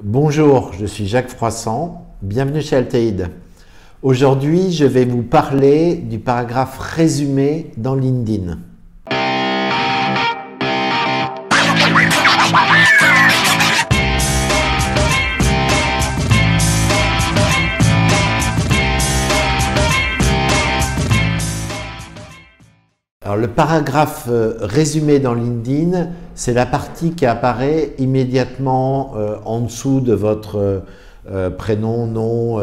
Bonjour, je suis Jacques Froissart, bienvenue chez Altéide. Aujourd'hui, je vais vous parler du paragraphe résumé dans LinkedIn. Alors, le paragraphe résumé dans LinkedIn, c'est la partie qui apparaît immédiatement en dessous de votre prénom, nom,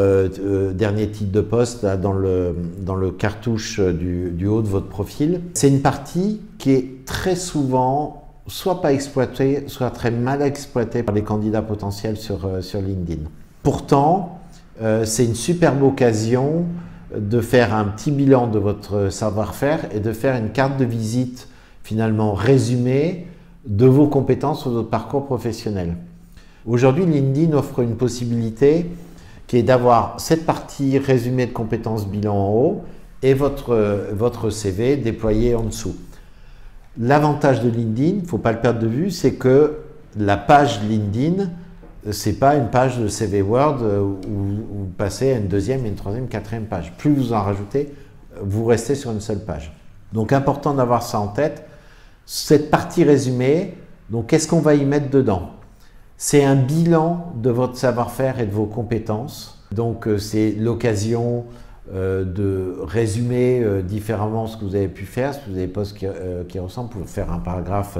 dernier titre de poste là, dans le cartouche du haut de votre profil. C'est une partie qui est très souvent soit pas exploitée, soit très mal exploitée par les candidats potentiels sur LinkedIn. Pourtant, c'est une superbe occasion de faire un petit bilan de votre savoir-faire et de faire une carte de visite finalement résumée de vos compétences ou de votre parcours professionnel. Aujourd'hui, LinkedIn offre une possibilité qui est d'avoir cette partie résumée de compétences bilan en haut et votre CV déployé en dessous. L'avantage de LinkedIn, il ne faut pas le perdre de vue, c'est que la page LinkedIn, c'est pas une page de CV Word où vous passez à une deuxième, une troisième, quatrième page. Plus vous en rajoutez, vous restez sur une seule page. Donc important d'avoir ça en tête. Cette partie résumée, donc qu'est-ce qu'on va y mettre dedans? C'est un bilan de votre savoir-faire et de vos compétences. Donc c'est l'occasion de résumer différemment ce que vous avez pu faire, ce que vous avez postes qui ressemblent, pour faire un paragraphe,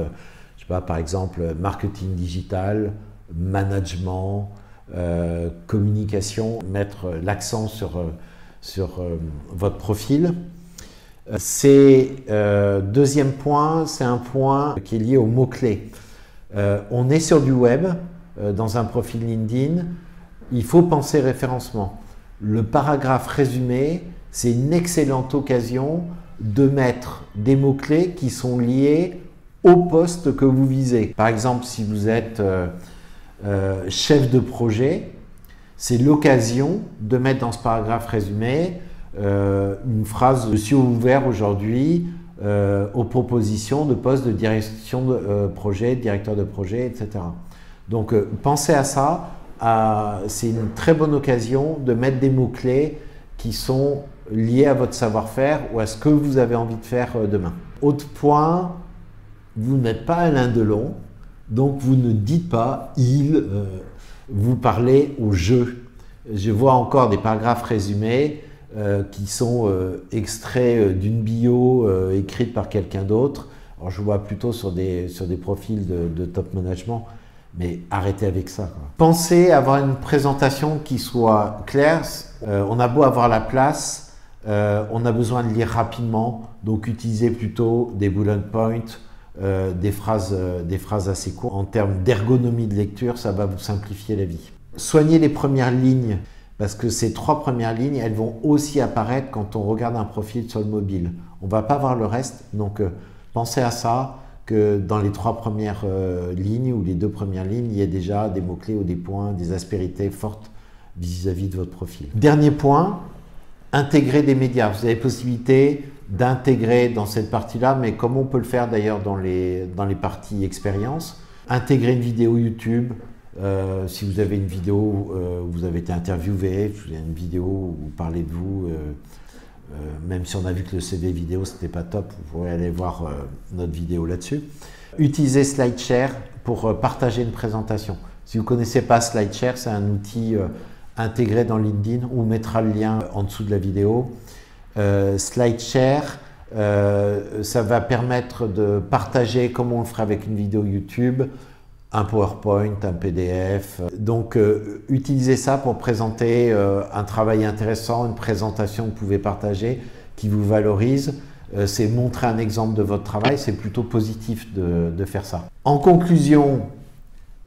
je sais pas, par exemple marketing digital, management, communication, mettre l'accent sur votre profil. Deuxième point, c'est un point qui est lié aux mots-clés. On est sur du web, dans un profil LinkedIn, il faut penser référencement. Le paragraphe résumé, c'est une excellente occasion de mettre des mots-clés qui sont liés au poste que vous visez. Par exemple, si vous êtes chef de projet, c'est l'occasion de mettre dans ce paragraphe résumé une phrase « Je suis ouvert aujourd'hui aux propositions de postes de direction de projet, directeur de projet, etc. » Donc pensez à ça, c'est une très bonne occasion de mettre des mots-clés qui sont liés à votre savoir-faire ou à ce que vous avez envie de faire demain. Autre point, vous n'êtes pas Alain Delon. Donc vous ne dites pas « il », vous parlez au « je ». Je vois encore des paragraphes résumés qui sont extraits d'une bio écrite par quelqu'un d'autre. Alors je vois plutôt sur des profils de top management, mais arrêtez avec ça, quoi. Pensez à avoir une présentation qui soit claire. On a beau avoir la place, on a besoin de lire rapidement, donc utilisez plutôt des bullet points, des phrases assez courtes. En termes d'ergonomie de lecture, ça va vous simplifier la vie. Soignez les premières lignes, parce que ces 3 premières lignes, elles vont aussi apparaître quand on regarde un profil sur le mobile. On ne va pas voir le reste, donc pensez à ça, que dans les 3 premières lignes ou les 2 premières lignes, il y a déjà des mots-clés ou des points, des aspérités fortes vis-à-les de votre profil. Dernier point, intégrer des médias. Vous avez possibilité d'intégrer dans cette partie-là, mais comme on peut le faire d'ailleurs dans les parties expérience, intégrer une vidéo YouTube, si vous avez une vidéo où vous avez été interviewé, vous avez une vidéo où vous parlez de vous, même si on a vu que le CV vidéo c'était pas top, vous pourrez aller voir notre vidéo là-dessus. Utilisez SlideShare pour partager une présentation. Si vous ne connaissez pas SlideShare, c'est un outil intégré dans LinkedIn, on mettra le lien en dessous de la vidéo. SlideShare, ça va permettre de partager, comme on le ferait avec une vidéo YouTube, un PowerPoint, un PDF. Donc, utilisez ça pour présenter un travail intéressant, une présentation que vous pouvez partager, qui vous valorise. C'est montrer un exemple de votre travail, c'est plutôt positif de faire ça. En conclusion,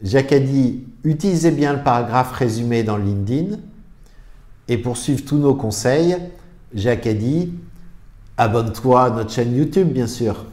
Jacques a dit, utilisez bien le paragraphe résumé dans LinkedIn. Et pour suivre tous nos conseils, Jacques a dit, abonne-toi à notre chaîne YouTube, bien sûr.